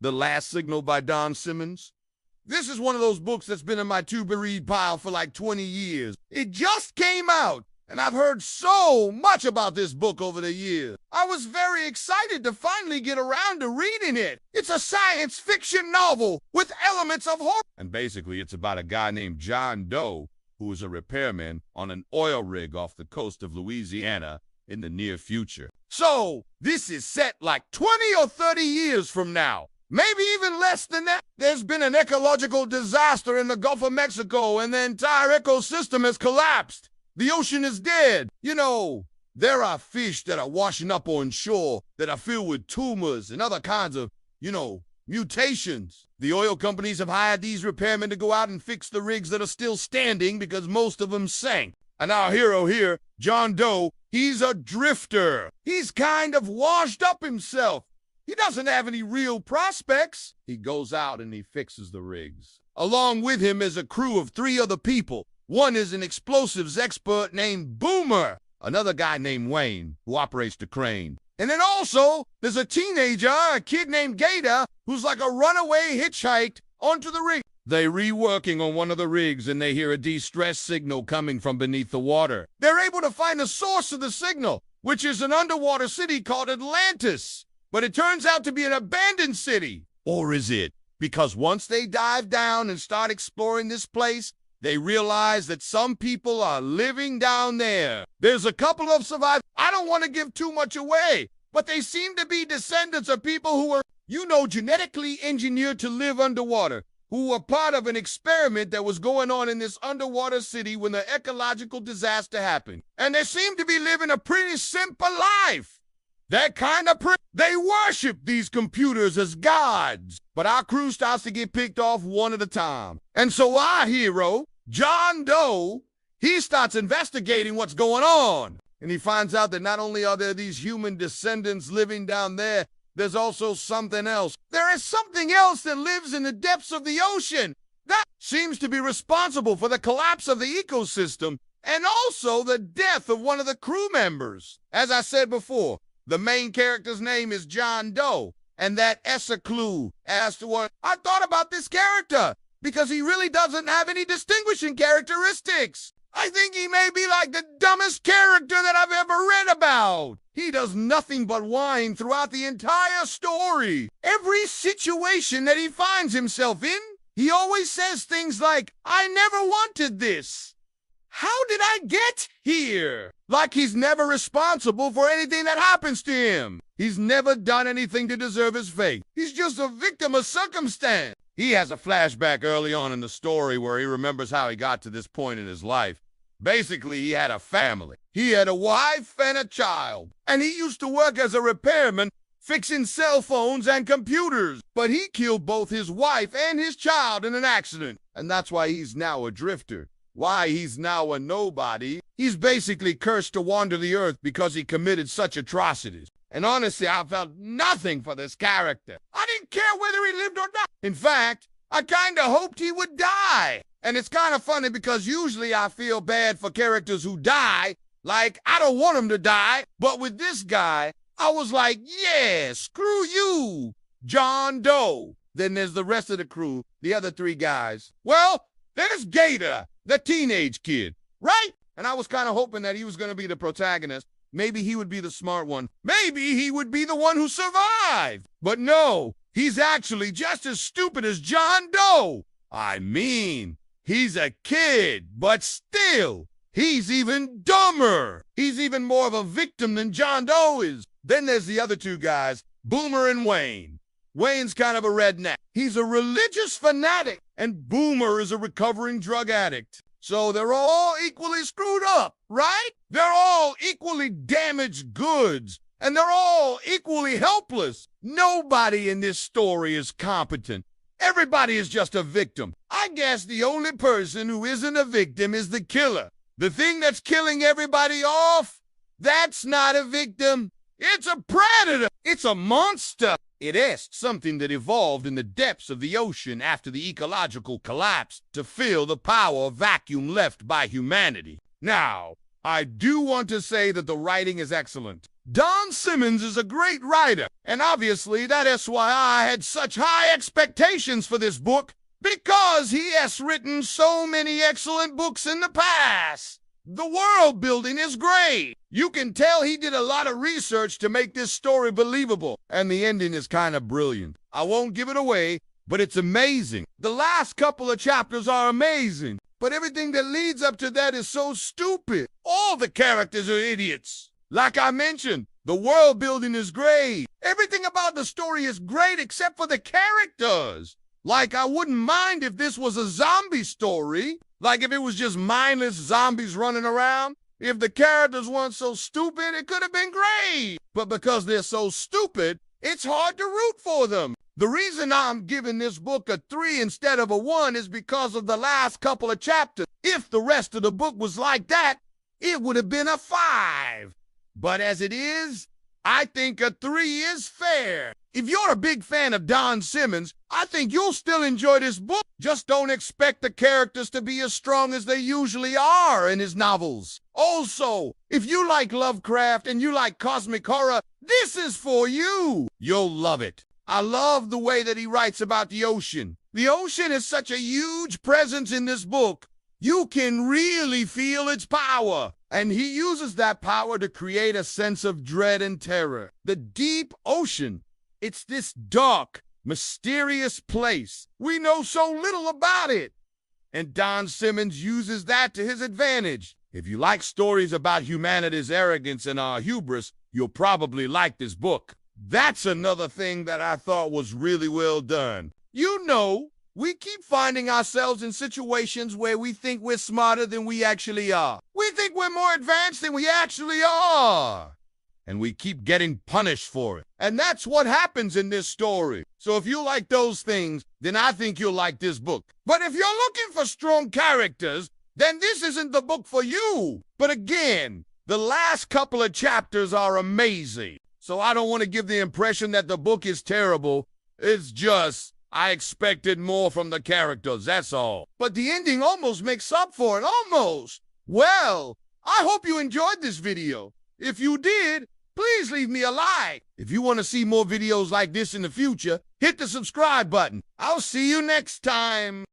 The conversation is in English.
The Last Signal by Don Simmons. This is one of those books that's been in my to-be-read pile for like 20 years. It just came out, and I've heard so much about this book over the years. I was very excited to finally get around to reading it. It's a science fiction novel with elements of horror. And basically, it's about a guy named John Doe, who is a repairman on an oil rig off the coast of Louisiana in the near future. So, this is set like 20 or 30 years from now. Maybe even less than that. There's been an ecological disaster in the Gulf of Mexico, and the entire ecosystem has collapsed. The ocean is dead. You know, there are fish that are washing up on shore that are filled with tumors and other kinds of, mutations. The oil companies have hired these repairmen to go out and fix the rigs that are still standing because most of them sank. And our hero here, John Doe, he's a drifter. He's kind of washed up himself. He doesn't have any real prospects. He goes out and he fixes the rigs. Along with him is a crew of 3 other people. One is an explosives expert named Boomer, another guy named Wayne, who operates the crane. And then also, there's a teenager, a kid named Gator, who's like a runaway hitchhiked onto the rig. They're reworking on one of the rigs and they hear a distress signal coming from beneath the water. They're able to find the source of the signal, which is an underwater city called Atlantis. But it turns out to be an abandoned city. Or is it? Because once they dive down and start exploring this place, they realize that some people are living down there. There's a couple of survivors. I don't want to give too much away, but they seem to be descendants of people who were, genetically engineered to live underwater, who were part of an experiment that was going on in this underwater city when the ecological disaster happened. And they seem to be living a pretty simple life. That kind of they worship these computers as gods. But our crew starts to get picked off one at a time. And so our hero, John Doe, he starts investigating what's going on. And he finds out that not only are there these human descendants living down there, there's also something else. There is something else that lives in the depths of the ocean that seems to be responsible for the collapse of the ecosystem and also the death of one of the crew members. As I said before, the main character's name is John Doe, and that is a clue as to what I thought about this character, because he really doesn't have any distinguishing characteristics. I think he may be like the dumbest character that I've ever read about. He does nothing but whine throughout the entire story. Every situation that he finds himself in, he always says things like, "I never wanted this. How did I get here?" Like he's never responsible for anything that happens to him. He's never done anything to deserve his fate. He's just a victim of circumstance. He has a flashback early on in the story where he remembers how he got to this point in his life. Basically, he had a family. He had a wife and a child. And he used to work as a repairman fixing cell phones and computers. But he killed both his wife and his child in an accident. And that's why he's now a drifter. Why he's now a nobody. He's basically cursed to wander the earth because he committed such atrocities. And honestly, I felt nothing for this character. I didn't care whether he lived or not. In fact, I kind of hoped he would die. And it's kind of funny because usually I feel bad for characters who die. Like, I don't want him to die. But with this guy, I was like, yeah, screw you, John Doe. Then there's the rest of the crew, the other 3 guys. Well, there's Gator, the teenage kid, right? And I was kind of hoping that he was going to be the protagonist. Maybe he would be the smart one. Maybe he would be the one who survived. But no, he's actually just as stupid as John Doe. I mean, he's a kid, but still, he's even dumber. He's even more of a victim than John Doe is. Then there's the other 2 guys, Boomer and Wayne. Wayne's kind of a redneck. He's a religious fanatic, and Boomer is a recovering drug addict. So they're all equally screwed up, right? They're all equally damaged goods, and they're all equally helpless. Nobody in this story is competent. Everybody is just a victim. I guess the only person who isn't a victim is the killer. The thing that's killing everybody off, that's not a victim. It's a predator. It's a monster. It is something that evolved in the depths of the ocean after the ecological collapse to fill the power vacuum left by humanity. Now, I do want to say that the writing is excellent. Don Simmons is a great writer, and obviously that's why I had such high expectations for this book, because he has written so many excellent books in the past. The world building is great. You can tell he did a lot of research to make this story believable, and the ending is kind of brilliant. I won't give it away, but it's amazing. The last couple of chapters are amazing, but everything that leads up to that is so stupid. All the characters are idiots. Like I mentioned, the world building is great. Everything about the story is great except for the characters. Like, I wouldn't mind if this was a zombie story. Like, if it was just mindless zombies running around. If the characters weren't so stupid, it could have been great. But because they're so stupid, it's hard to root for them. The reason I'm giving this book a 3 instead of a 1 is because of the last couple of chapters. If the rest of the book was like that, it would have been a 5. But as it is, I think a 3 is fair. If you're a big fan of Don Simmons, I think you'll still enjoy this book. Just don't expect the characters to be as strong as they usually are in his novels. Also, if you like Lovecraft and you like cosmic horror, this is for you. You'll love it. I love the way that he writes about the ocean. The ocean is such a huge presence in this book. You can really feel its power. And he uses that power to create a sense of dread and terror. The deep ocean, it's this dark, mysterious place. We know so little about it. And Don Simmons uses that to his advantage. If you like stories about humanity's arrogance and our hubris, you'll probably like this book. That's another thing that I thought was really well done. You know, we keep finding ourselves in situations where we think we're smarter than we actually are. We think we're more advanced than we actually are. And we keep getting punished for it. And that's what happens in this story. So if you like those things, then I think you'll like this book. But if you're looking for strong characters, then this isn't the book for you. But again, the last couple of chapters are amazing. So I don't want to give the impression that the book is terrible. It's just, I expected more from the characters, that's all. But the ending almost makes up for it, almost. Well, I hope you enjoyed this video. If you did, please leave me a like. If you want to see more videos like this in the future, hit the subscribe button. I'll see you next time.